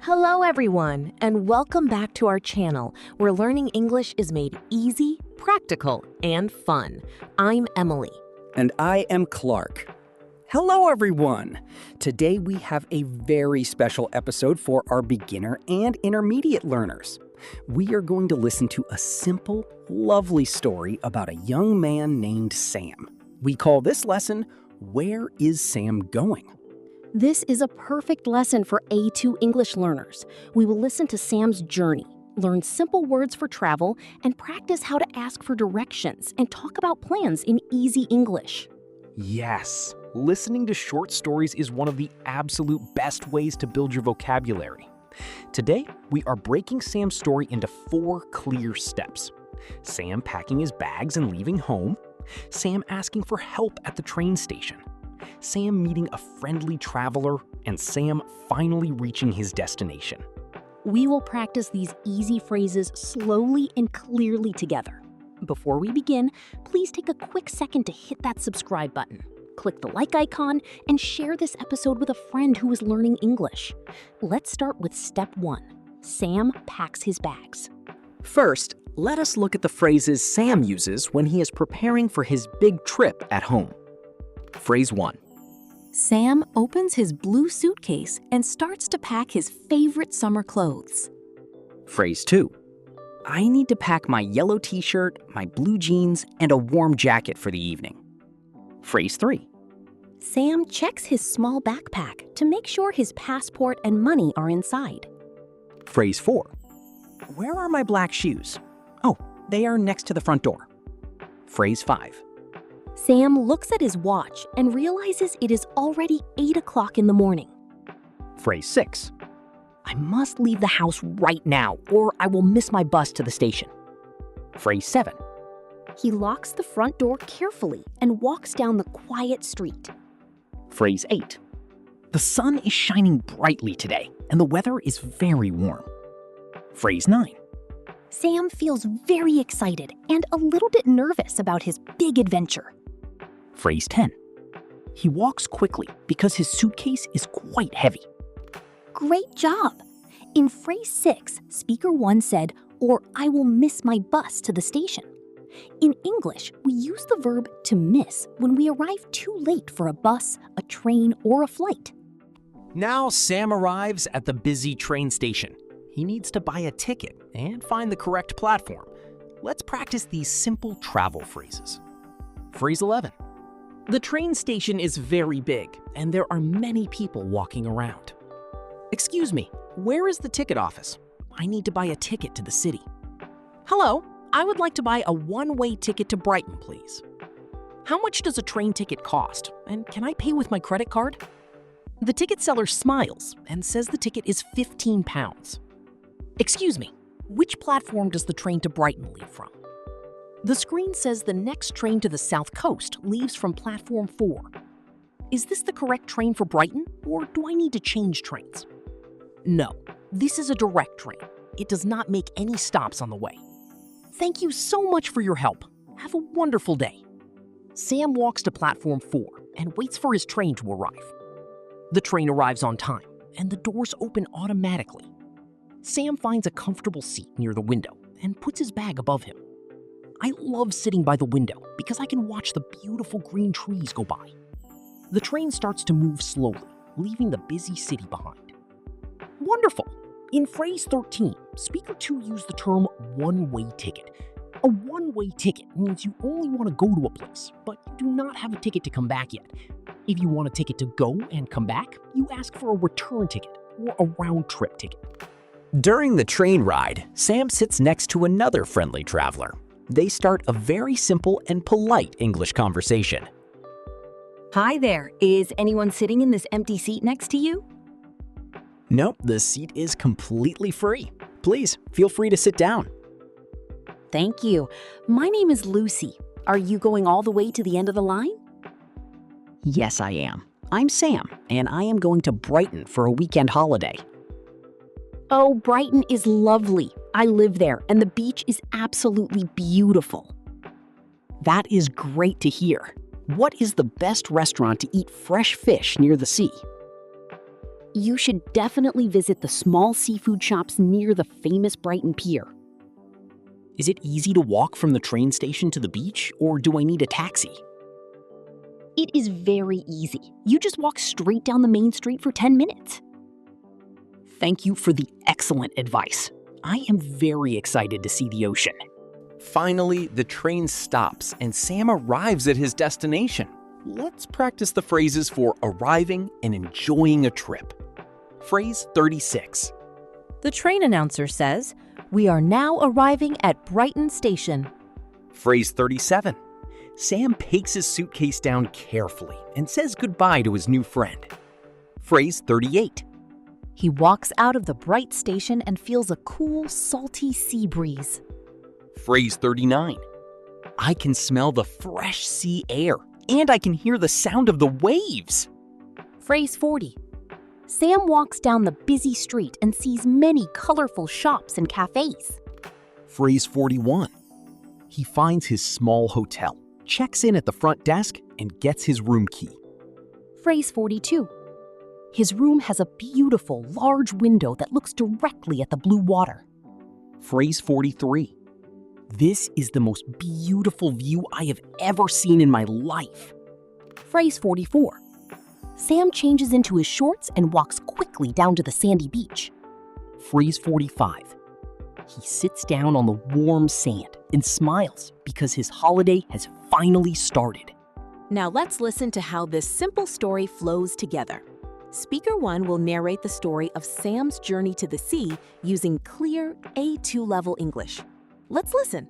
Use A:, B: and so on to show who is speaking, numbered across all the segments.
A: Hello everyone, and welcome back to our channel where learning English is made easy, practical, and fun. I'm Emily.
B: And I am Clark. Hello everyone! Today we have a very special episode for our beginner and intermediate learners. We are going to listen to a simple, lovely story about a young man named Sam. We call this lesson, Where is Sam Going?
A: This is a perfect lesson for A2 English learners. We will listen to Sam's journey, learn simple words for travel, and practice how to ask for directions and talk about plans in easy English.
C: Yes, listening to short stories is one of the absolute best ways to build your vocabulary. Today, we are breaking Sam's story into 4 clear steps. Sam packing his bags and leaving home, Sam asking for help at the train station, Sam meeting a friendly traveler, and Sam finally reaching his destination.
A: We will practice these easy phrases slowly and clearly together. Before we begin, please take a quick second to hit that subscribe button. Click the like icon and share this episode with a friend who is learning English. Let's start with step 1. Sam packs his bags.
C: First, let us look at the phrases Sam uses when he is preparing for his big trip at home. Phrase 1.
A: Sam opens his blue suitcase and starts to pack his favorite summer clothes.
C: Phrase 2. I need to pack my yellow t-shirt, my blue jeans, and a warm jacket for the evening. Phrase 3.
A: Sam checks his small backpack to make sure his passport and money are inside.
C: Phrase 4. Where are my black shoes? Oh, they are next to the front door. Phrase 5.
A: Sam looks at his watch and realizes it is already 8 o'clock in the morning.
C: Phrase 6. I must leave the house right now or I will miss my bus to the station. Phrase 7.
A: He locks the front door carefully and walks down the quiet street.
C: Phrase 8. The sun is shining brightly today and the weather is very warm. Phrase 9.
A: Sam feels very excited and a little bit nervous about his big adventure.
C: Phrase 10. He walks quickly because his suitcase is quite heavy.
A: Great job! In phrase 6, speaker 1 said, or I will miss my bus to the station. In English, we use the verb to miss when we arrive too late for a bus, a train, or a flight.
C: Now Sam arrives at the busy train station. He needs to buy a ticket and find the correct platform. Let's practice these simple travel phrases. Phrase 11. The train station is very big and there are many people walking around. Excuse me, where is the ticket office? I need to buy a ticket to the city. Hello, I would like to buy a one-way ticket to Brighton, please. How much does a train ticket cost? And can I pay with my credit card? The ticket seller smiles and says the ticket is £15. Excuse me, which platform does the train to Brighton leave from? The screen says the next train to the south coast leaves from platform 4. Is this the correct train for Brighton, or do I need to change trains? No, this is a direct train. It does not make any stops on the way. Thank you so much for your help. Have a wonderful day. Sam walks to platform 4 and waits for his train to arrive. The train arrives on time, and the doors open automatically. Sam finds a comfortable seat near the window and puts his bag above him. I love sitting by the window because I can watch the beautiful green trees go by. The train starts to move slowly, leaving the busy city behind. Wonderful! In phrase 13, speaker 2 used the term one-way ticket. A one-way ticket means you only want to go to a place, but you do not have a ticket to come back yet. If you want a ticket to go and come back, you ask for a return ticket or a round-trip ticket. During the train ride, Sam sits next to another friendly traveler. They start a very simple and polite English conversation.
A: Hi there, is anyone sitting in this empty seat next to you?
C: Nope, the seat is completely free. Please, feel free to sit down.
A: Thank you. My name is Lucy. Are you going all the way to the end of the line?
D: Yes, I am. I'm Sam, and I am going to Brighton for a weekend holiday.
A: Oh, Brighton is lovely. I live there, and the beach is absolutely beautiful.
D: That is great to hear. What is the best restaurant to eat fresh fish near the sea?
A: You should definitely visit the small seafood shops near the famous Brighton Pier.
C: Is it easy to walk from the train station to the beach, or do I need a taxi?
A: It is very easy. You just walk straight down the main street for 10 minutes.
D: Thank you for the excellent advice. I am very excited to see the ocean.
C: Finally, the train stops and Sam arrives at his destination. Let's practice the phrases for arriving and enjoying a trip. Phrase 36.
E: The train announcer says, "We are now arriving at Brighton Station."
C: Phrase 37. Sam takes his suitcase down carefully and says goodbye to his new friend. Phrase 38.
E: He walks out of the bright station and feels a cool, salty sea breeze.
C: Phrase 39. I can smell the fresh sea air and I can hear the sound of the waves.
A: Phrase 40. Sam walks down the busy street and sees many colorful shops and cafes.
C: Phrase 41. He finds his small hotel, checks in at the front desk, and gets his room key.
A: Phrase 42. His room has a beautiful, large window that looks directly at the blue water.
C: Phrase 43. This is the most beautiful view I have ever seen in my life.
A: Phrase 44. Sam changes into his shorts and walks quickly down to the sandy beach.
C: Phrase 45. He sits down on the warm sand and smiles because his holiday has finally started.
E: Now let's listen to how this simple story flows together. Speaker 1 will narrate the story of Sam's journey to the sea using clear A2 level English. Let's listen.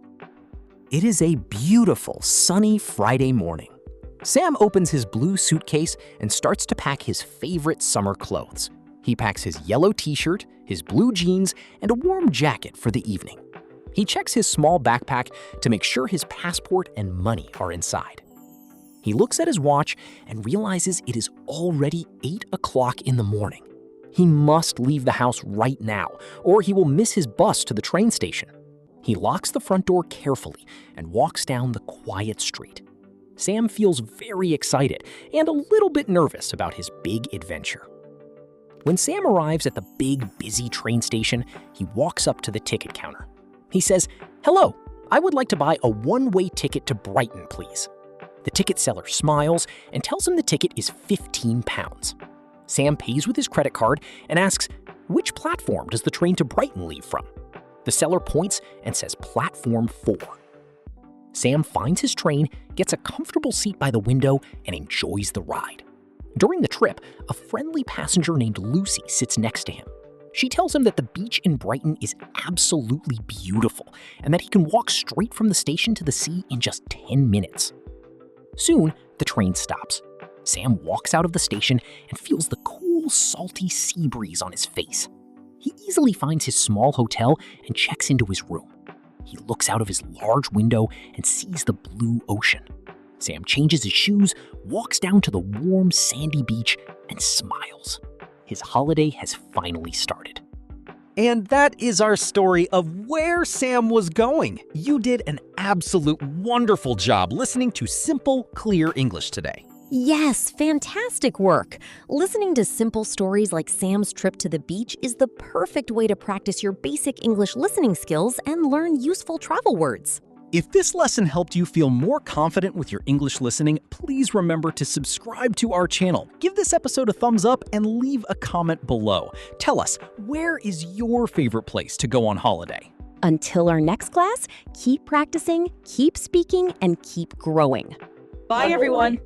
C: It is a beautiful, sunny Friday morning. Sam opens his blue suitcase and starts to pack his favorite summer clothes. He packs his yellow t-shirt, his blue jeans, and a warm jacket for the evening. He checks his small backpack to make sure his passport and money are inside. He looks at his watch and realizes it is already 8 o'clock in the morning. He must leave the house right now, or he will miss his bus to the train station. He locks the front door carefully and walks down the quiet street. Sam feels very excited and a little bit nervous about his big adventure. When Sam arrives at the big, busy train station, he walks up to the ticket counter. He says, "Hello, I would like to buy a one-way ticket to Brighton, please." The ticket seller smiles and tells him the ticket is £15. Sam pays with his credit card and asks, "Which platform does the train to Brighton leave from?" The seller points and says platform 4. Sam finds his train, gets a comfortable seat by the window, and enjoys the ride. During the trip, a friendly passenger named Lucy sits next to him. She tells him that the beach in Brighton is absolutely beautiful and that he can walk straight from the station to the sea in just 10 minutes. Soon, the train stops. Sam walks out of the station and feels the cool, salty sea breeze on his face. He easily finds his small hotel and checks into his room. He looks out of his large window and sees the blue ocean. Sam changes his shoes, walks down to the warm, sandy beach, and smiles. His holiday has finally started.
B: And that is our story of where Sam was going. You did an absolute wonderful job listening to simple, clear English today.
E: Yes, fantastic work. Listening to simple stories like Sam's trip to the beach is the perfect way to practice your basic English listening skills and learn useful travel words.
B: If this lesson helped you feel more confident with your English listening, please remember to subscribe to our channel. Give this episode a thumbs up and leave a comment below. Tell us, where is your favorite place to go on holiday?
E: Until our next class, keep practicing, keep speaking, and keep growing.
F: Bye, everyone.